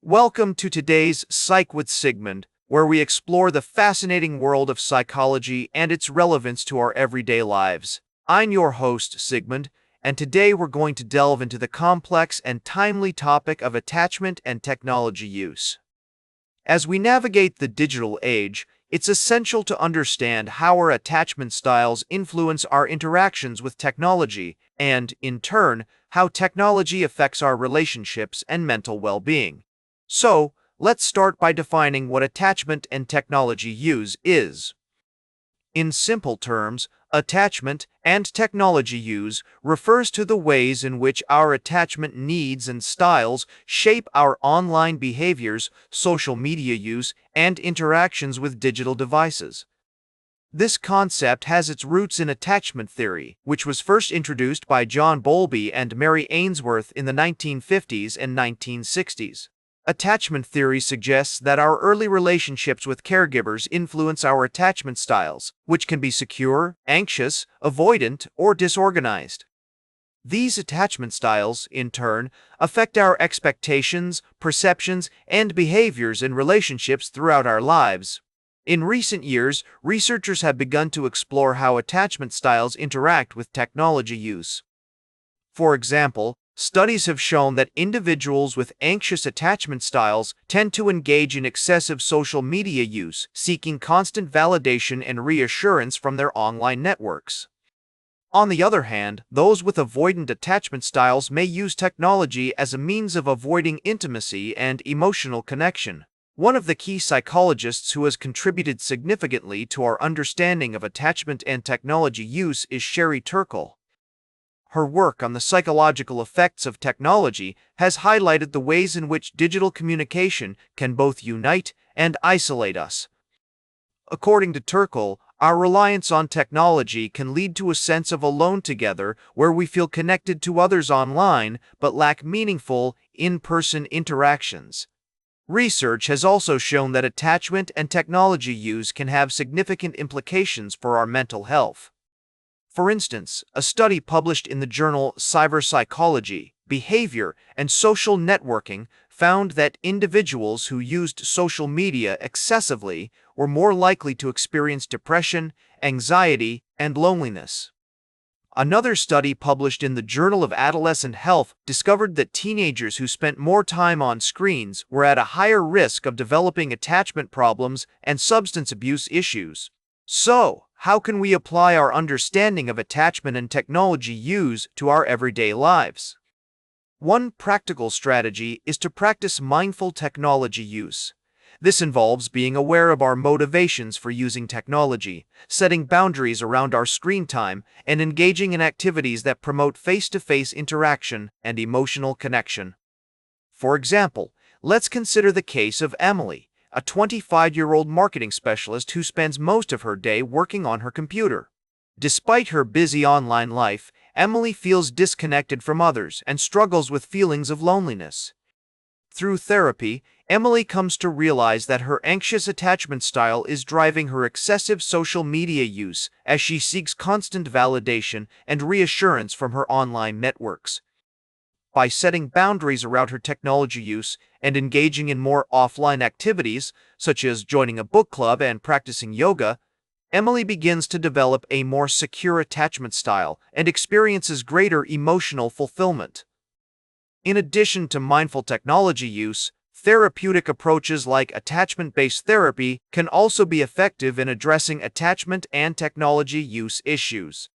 Welcome to today's Psych with Sigmund, where we explore the fascinating world of psychology and its relevance to our everyday lives. I'm your host, Sigmund, and today we're going to delve into the complex and timely topic of attachment and technology use. As we navigate the digital age, it's essential to understand how our attachment styles influence our interactions with technology and, in turn, how technology affects our relationships and mental well-being. So, let's start by defining what attachment and technology use is. In simple terms, attachment and technology use refers to the ways in which our attachment needs and styles shape our online behaviors, social media use, and interactions with digital devices. This concept has its roots in attachment theory, which was first introduced by John Bowlby and Mary Ainsworth in the 1950s and 1960s. Attachment theory suggests that our early relationships with caregivers influence our attachment styles, which can be secure, anxious, avoidant, or disorganized. These attachment styles, in turn, affect our expectations, perceptions, and behaviors in relationships throughout our lives. In recent years, researchers have begun to explore how attachment styles interact with technology use. For example, studies have shown that individuals with anxious attachment styles tend to engage in excessive social media use, seeking constant validation and reassurance from their online networks. On the other hand, those with avoidant attachment styles may use technology as a means of avoiding intimacy and emotional connection. One of the key psychologists who has contributed significantly to our understanding of attachment and technology use is Sherry Turkle. Her work on the psychological effects of technology has highlighted the ways in which digital communication can both unite and isolate us. According to Turkle, our reliance on technology can lead to a sense of alone together where we feel connected to others online but lack meaningful, in-person interactions. Research has also shown that attachment and technology use can have significant implications for our mental health. For instance, a study published in the journal Psychology, Behavior, and Social Networking found that individuals who used social media excessively were more likely to experience depression, anxiety, and loneliness. Another study published in the Journal of Adolescent Health discovered that teenagers who spent more time on screens were at a higher risk of developing attachment problems and substance abuse issues. So, how can we apply our understanding of attachment and technology use to our everyday lives? One practical strategy is to practice mindful technology use. This involves being aware of our motivations for using technology, setting boundaries around our screen time, and engaging in activities that promote face-to-face interaction and emotional connection. For example, let's consider the case of Emily, a 25-year-old marketing specialist who spends most of her day working on her computer. Despite her busy online life, Emily feels disconnected from others and struggles with feelings of loneliness. Through therapy, Emily comes to realize that her anxious attachment style is driving her excessive social media use as she seeks constant validation and reassurance from her online networks. By setting boundaries around her technology use and engaging in more offline activities, such as joining a book club and practicing yoga, Emily begins to develop a more secure attachment style and experiences greater emotional fulfillment. In addition to mindful technology use, therapeutic approaches like attachment-based therapy can also be effective in addressing attachment and technology use issues.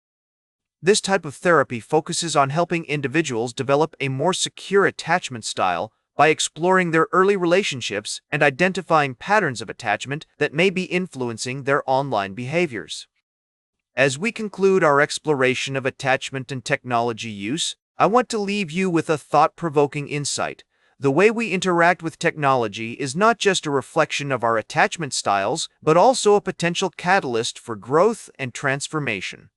This type of therapy focuses on helping individuals develop a more secure attachment style by exploring their early relationships and identifying patterns of attachment that may be influencing their online behaviors. As we conclude our exploration of attachment and technology use, I want to leave you with a thought-provoking insight. The way we interact with technology is not just a reflection of our attachment styles, but also a potential catalyst for growth and transformation.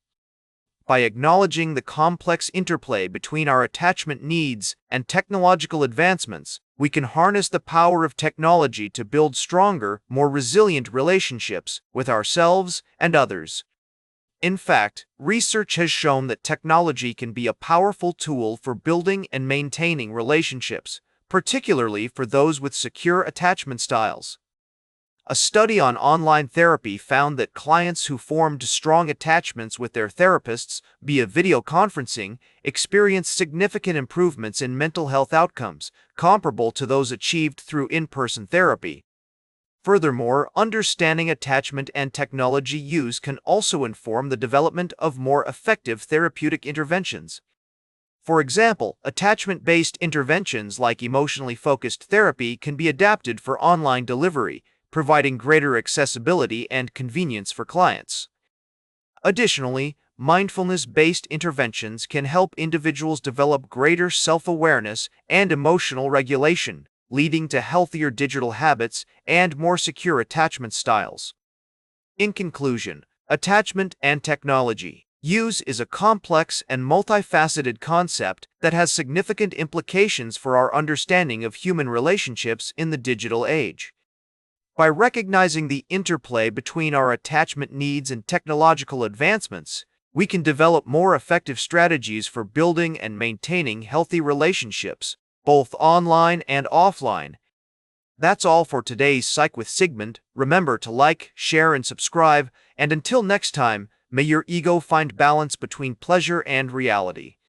By acknowledging the complex interplay between our attachment needs and technological advancements, we can harness the power of technology to build stronger, more resilient relationships with ourselves and others. In fact, research has shown that technology can be a powerful tool for building and maintaining relationships, particularly for those with secure attachment styles. A study on online therapy found that clients who formed strong attachments with their therapists via video conferencing experienced significant improvements in mental health outcomes, comparable to those achieved through in-person therapy. Furthermore, understanding attachment and technology use can also inform the development of more effective therapeutic interventions. For example, attachment-based interventions like emotionally focused therapy can be adapted for online delivery, providing greater accessibility and convenience for clients. Additionally, mindfulness-based interventions can help individuals develop greater self-awareness and emotional regulation, leading to healthier digital habits and more secure attachment styles. In conclusion, attachment and technology use is a complex and multifaceted concept that has significant implications for our understanding of human relationships in the digital age. By recognizing the interplay between our attachment needs and technological advancements, we can develop more effective strategies for building and maintaining healthy relationships, both online and offline. That's all for today's Psych with Sigmund. Remember to like, share, and subscribe, and until next time, may your ego find balance between pleasure and reality.